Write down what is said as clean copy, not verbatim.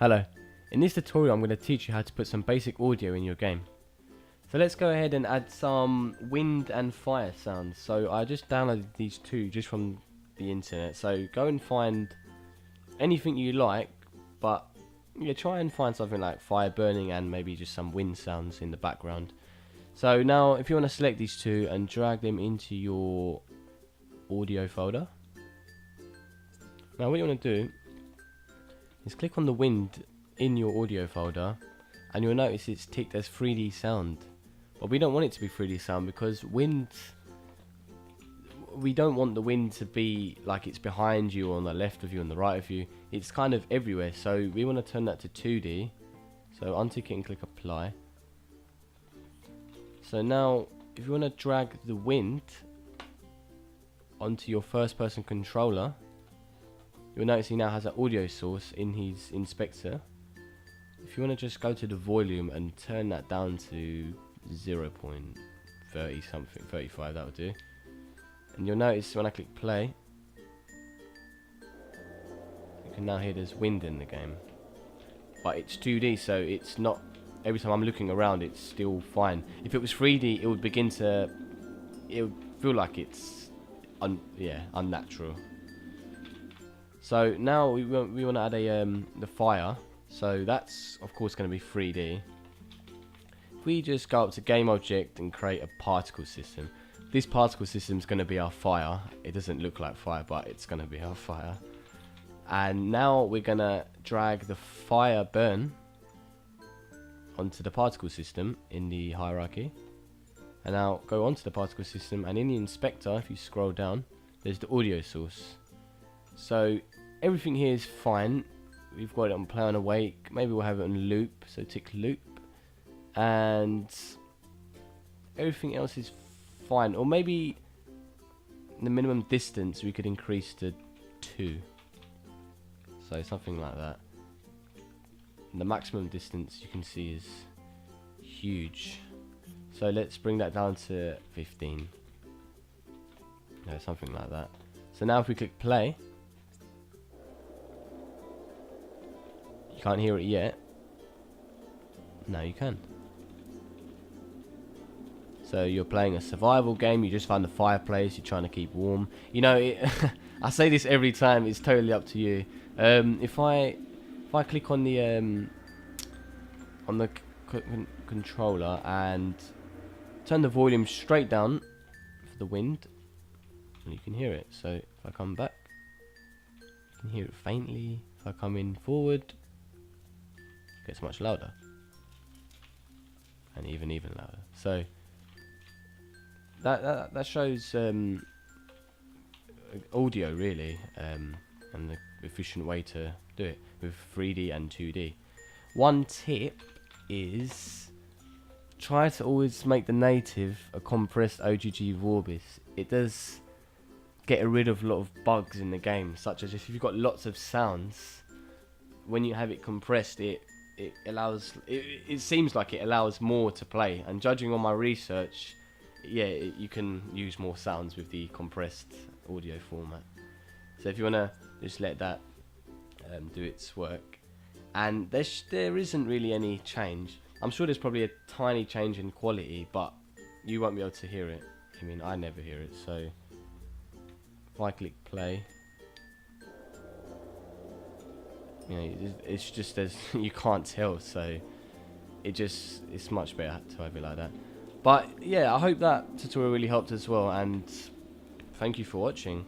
Hello. In this tutorial I'm going to teach you how to put some basic audio in your game. So let's go ahead and add some wind and fire sounds. So I just downloaded these two just from the internet. So go and find anything you like, but yeah, try and find something like fire burning and maybe just some wind sounds in the background. So now if you want to select these two and drag them into your audio folder. Now what you want to do is click on the wind in your audio folder and you'll notice it's ticked as 3D sound. But we don't want it to be 3D sound because wind, we don't want the wind to be like it's behind you or on the left of you, on the right of you. It's kind of everywhere, so we want to turn that to 2D. So untick it and click apply. So now if you want to drag the wind onto your first person controller, you'll notice he now has an audio source in his inspector. If you want to just go to the volume and turn that down to 0.30 something, 35, that would do. And you'll notice when I click play, you can now hear there's wind in the game. But it's 2D, so it's not, every time I'm looking around it's still fine. If it was 3D, it would begin to, it would feel like it's unnatural. So now we want to add the fire. So that's of course going to be 3D. If we just go up to game object and create a particle system. This particle system is going to be our fire. It doesn't look like fire, but it's going to be our fire. And now we're going to drag the fire burn onto the particle system in the hierarchy. And now go onto the particle system, and in the inspector, if you scroll down, there's the audio source. So everything here is fine. We've got it on play on awake. Maybe we'll have it on loop, so tick loop. And everything else is fine. Or maybe the minimum distance we could increase to 2. So something like that. And the maximum distance you can see is huge. So let's bring that down to 15. No, something like that. So now if we click play, you can't hear it yet. Now you can. So you're playing a survival game, you just found the fireplace, you're trying to keep warm. You know, I say this every time, it's totally up to you. If I click on the controller and turn the volume straight down for the wind, and you can hear it. So if I come back, you can hear it faintly. If I come in forward, it gets much louder, and even louder. So that shows audio really, and the efficient way to do it with 3D and 2D. One tip is try to always make the native a compressed OGG Vorbis. It does get rid of a lot of bugs in the game, such as if you've got lots of sounds, when you have it compressed, it allows, it seems like it allows more to play. And judging on my research, yeah, you can use more sounds with the compressed audio format. So if you want to just let that do its work. And there isn't really any change. I'm sure there's probably a tiny change in quality, but you won't be able to hear it. I mean, I never hear it. So if I click play, you know, it's just as you can't tell. So it's much better to have it like that. But yeah, I hope that tutorial really helped as well, and thank you for watching.